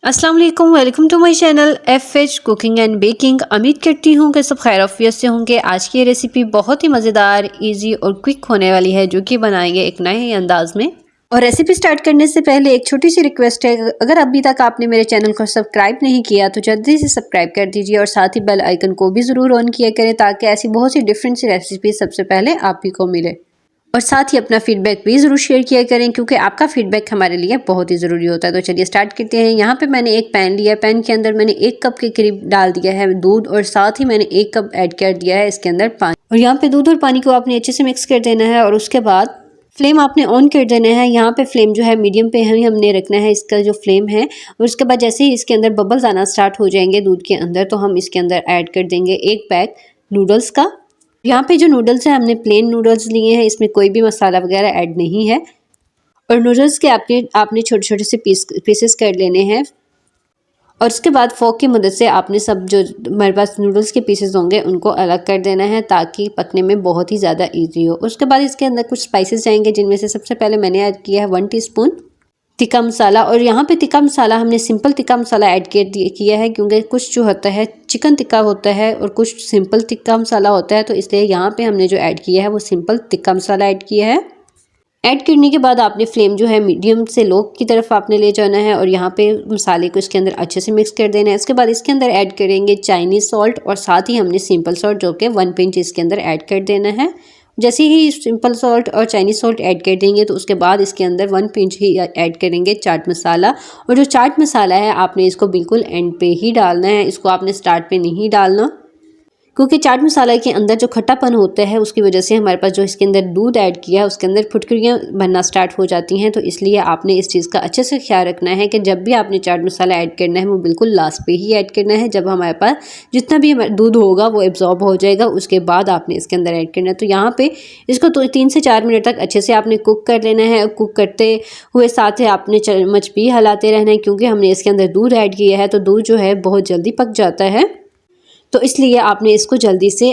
अस्सलाम वालेकुम, welcome to my channel FH cooking and baking. उम्मीद करती हूँ कि सब खैर आफियत से होंगे। आज की ये रेसिपी बहुत ही मज़ेदार, इजी और क्विक होने वाली है, जो कि बनाएंगे एक नए ही अंदाज में। और रेसिपी स्टार्ट करने से पहले एक छोटी सी रिक्वेस्ट है, अगर अभी तक आपने मेरे चैनल को सब्सक्राइब नहीं किया तो जल्दी से सब्सक्राइब कर दीजिए और साथ ही बेल आइकन को भी ज़रूर ऑन किया करें, ताकि ऐसी बहुत सी डिफरेंट सी रेसिपी सबसे पहले आप ही को मिले। और साथ ही अपना फीडबैक भी ज़रूर शेयर किया करें, क्योंकि आपका फीडबैक हमारे लिए बहुत ही ज़रूरी होता है। तो चलिए स्टार्ट करते हैं। यहाँ पे मैंने एक पैन लिया, पैन के अंदर मैंने 1 कप के करीब डाल दिया है दूध, और साथ ही मैंने 1 कप ऐड कर दिया है इसके अंदर पानी। और यहाँ पे दूध और पानी को आपने अच्छे से मिक्स कर देना है, और उसके बाद फ्लेम आपने ऑन कर देना है। यहाँ पे फ्लेम जो है मीडियम पे हमने रखना है इसका जो फ्लेम है। और उसके बाद जैसे ही इसके अंदर बबल्स आना स्टार्ट हो जाएंगे दूध के अंदर, तो हम इसके अंदर ऐड कर देंगे 1 पैक नूडल्स का। यहाँ पे जो नूडल्स है हमने प्लेन नूडल्स लिए हैं, इसमें कोई भी मसाला वगैरह ऐड नहीं है। और नूडल्स के आपने छोटे छोटे से पीसेस कर लेने हैं, और उसके बाद फोक की मदद से आपने सब जो हमारे पास नूडल्स के पीसेस होंगे उनको अलग कर देना है, ताकि पकने में बहुत ही ज़्यादा ईजी हो। उसके बाद इसके अंदर कुछ स्पाइसेस जाएंगे, जिनमें से सबसे पहले मैंने ऐड किया है 1 टीस्पून तिक्का मसाला। और यहाँ पे तिक्का मसाला हमने सिंपल तिक्का मसाला ऐड किया है, क्योंकि कुछ जो होता है चिकन टिक्का होता है और कुछ सिंपल तिक्का मसाला होता है, तो इसलिए यहाँ पे हमने जो ऐड किया है वो सिंपल तिक्का मसाला ऐड किया है। ऐड करने के बाद आपने फ्लेम जो है मीडियम से लो की तरफ आपने ले जाना है, और यहाँ पे मसाले को इसके अंदर अच्छे से मिक्स कर देना है। इसके बाद इसके अंदर ऐड करेंगे चाइनीज़ सॉल्ट, और साथ ही हमने सिंपल सॉल्ट जो कि 1 पिंच इसके अंदर ऐड कर देना है। जैसे ही सिंपल सॉल्ट और चाइनीज़ सॉल्ट ऐड कर देंगे, तो उसके बाद इसके अंदर 1 पिंच ही ऐड करेंगे चाट मसाला। और जो चाट मसाला है आपने इसको बिल्कुल एंड पे ही डालना है, इसको आपने स्टार्ट पे नहीं डालना, क्योंकि चाट मसाला के अंदर जो खट्टापन होता है उसकी वजह से हमारे पास जो इसके अंदर दूध ऐड किया है उसके अंदर फुटकरियाँ बनना स्टार्ट हो जाती हैं। तो इसलिए आपने इस चीज़ का अच्छे से ख्याल रखना है कि जब भी आपने चाट मसाला ऐड करना है वो बिल्कुल लास्ट पे ही ऐड करना है। जब हमारे पास जितना भी दूध होगा वो एब्जॉर्ब हो जाएगा, उसके बाद आपने इसके अंदर ऐड करना है। तो यहाँ पर इसको 3 से 4 मिनट तक अच्छे से आपने कुक कर लेना है। कुक करते हुए साथ ही आपने चम्मच भी हिलाते रहना है, क्योंकि हमने इसके अंदर दूध ऐड किया है, तो दूध जो है बहुत जल्दी पक जाता है। तो इसलिए आपने इसको जल्दी से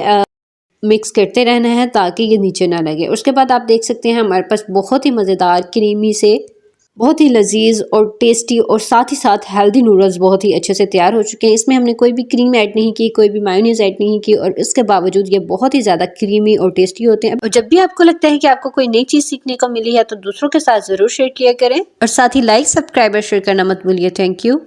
मिक्स करते रहना है, ताकि ये नीचे ना लगे। उसके बाद आप देख सकते हैं हमारे पास बहुत ही मज़ेदार क्रीमी से बहुत ही लजीज और टेस्टी और साथ ही साथ हेल्दी नूडल्स बहुत ही अच्छे से तैयार हो चुके हैं। इसमें हमने कोई भी क्रीम ऐड नहीं की, कोई भी मायोनीज ऐड नहीं की, और इसके बावजूद ये बहुत ही ज़्यादा क्रीमी और टेस्टी होते हैं। और जब भी आपको लगता है कि आपको कोई नई चीज़ सीखने को मिली है, तो दूसरों के साथ ज़रूर शेयर किया करें, और साथ ही लाइक, सब्सक्राइब और शेयर करना मत भूलिए। Thank you.